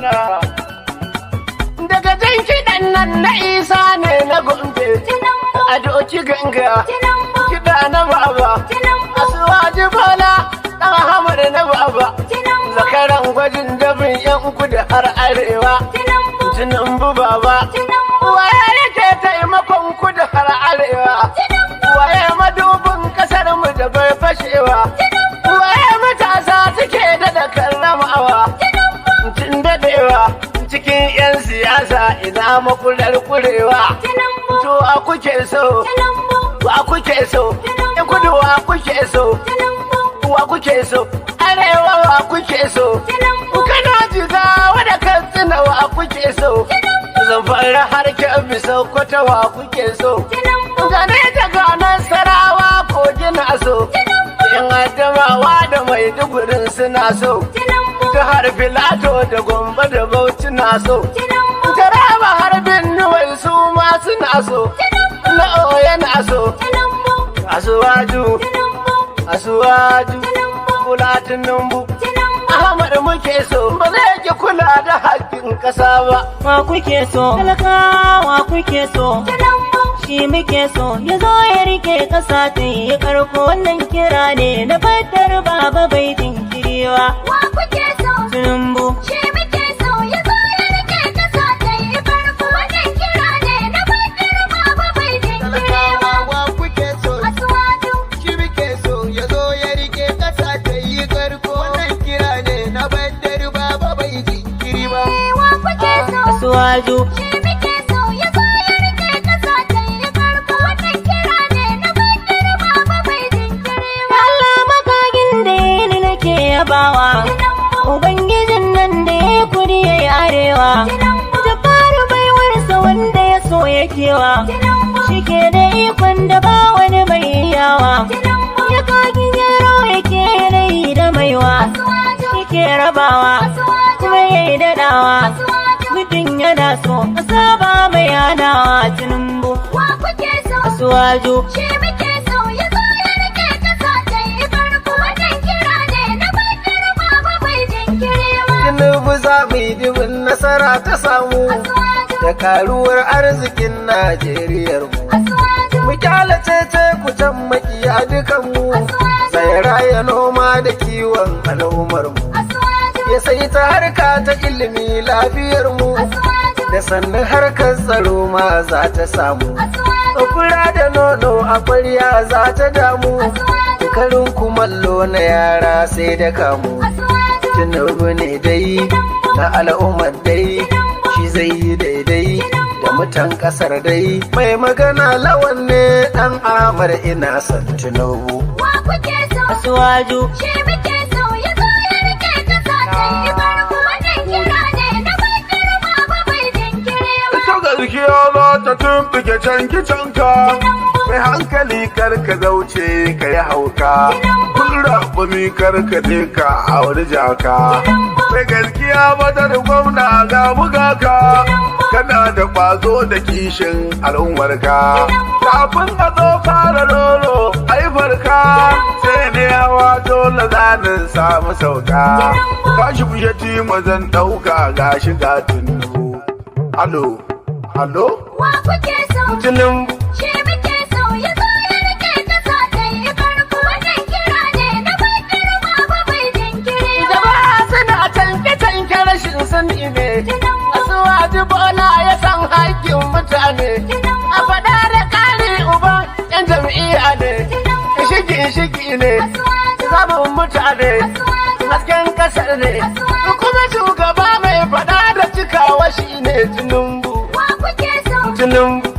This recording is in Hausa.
mana. Daga jan kiɗan nan na Isa ne na Gombe, a doki ganga, kiɗa na baba, Asuwaji Bola, ɗan Ahmad na baba, zakaran gwajin dabin 'yan kudu har arewa, Tinubu baba, waye yake taimakon kudu har arewa, waye madubin ƙasar mu da bai fashewa, waye matasa suke da karramawa, tun daɗewa cikin 'yan siyasa ina makular kurewa. To a kuke so, wa kuke so, 'yan kudu wa kuke so, wa kuke so, arewa wa kuke so, Kano Jigawa da Katsina wa kuke so, Zamfara har Kebbi Sokoto wa kuke so, Gane da ganan Sarawa Kogi na so, yan Adamawa da Maidugurin suna so, jihar Filato da Gombe da Bauchi na so, Taraba har Benue su ma suna so, na Oyo na so, Asuwaju, Asuwaju, kula Tinubu, Ahmad muke so, ba zai ki kula da haƙƙin ƙasa ba. Wa kuke so, talakawa kuke so, shi muke so, ya zo ya rike ƙasa ta yi ƙarko, wannan kira ne na fatar baba bai jinkirewa. Wa kuke so, Tinubu, shi muke so, ya zo ya rike ƙasa ta yi ƙarko, wannan kira ne na fatar baba bai jinkirewa. Wa kuke so, Asuwaju, shi muke so, ya zo ya rike ƙasa ta yi ƙarko, wannan kira ne na bandar baba bai jinkiri ba. wa kuke so, Asuwaju, shi muke so, ya zo ya rike ƙasa ta yi ƙarko, wannan kira ne na fatar baba bai jinkirewa. Allah makagin da ya ni nake yabawa, Ubangijin nan da ya kudi ya yi arewa, ta fara baiwarsa wanda ya so ya kewa, shi ke da ikon da ba wani mai yawa, ya kagi yaro ya ke yanayi da maiwa, shi ke rabawa, kuma ya yi daɗawa, mutum yana so, ƙasa ba mai hanawa. Tinubu, Wa kuke so, Asuwaju, shi muke so, ya zo ya rike ƙasa ta yi ƙarko, wannan kira ne na fatar baba bai jinkirewa. Tinubu za mu yi dubin nasara ta samu Asuwaju, da karuwar arzikin Najeriyar mu. Asuwaju, Mu kyale cece ku can makiya dukan mu, sai raya noma da kiwon al'ummar mu. Asuwaju, Ya sai ta harka ta ilimi lafiyar mu, Asuwaju, da sannan harkar tsaro ma za ta samu. Asuwaju, Fura da nono a kwarya za ta damu, Asuwaju, karin kumallo na yara sai da kamu. Asuwaju, Tinubu ne dai na al'ummar dai, shi zai yi daidai da mutan kasar dai. Mai magana lawan ne dan Amar ina son Tinubu. wa kuke so, Asuwaju, shi muke so, ya zo ya rike ƙasa ta yi ƙarko, wannan kira ne na fatar baba bai jinkirewa. Ita gaskiya za ta tumɓuke canki-canka, mai hankali karka zauce ka yi hauka, kun raɓumi karka je ka auri jaka. Mai gaskiya bata da gwamna ga bugaka, kana da ƙwazo da kishin al'ummarka. Kafin a zo fara lolo haifarka, sai ne hawa dole zanen samu sauka. Kashi kushe mazan ɗauka ga shiga Tinubu. Halo, halo? Wa kuke so, Tinubu, shi muke so, ya zo ya rike ƙasa ta yi ƙarko, wannan kira ne na fatar baba bai jinkirewa. jama'a suna canke-canke rashin sani ne. Asuwaji Bola ya san haƙƙin mutane. A faɗa da ƙari uban 'yan jam'iyya ne. Shigi ne, sabon mutane, hasken ƙasar ne. Kuma shugaba mai faɗa da cikawa shi ne Tinubu. Wa kuke so, Tinubu.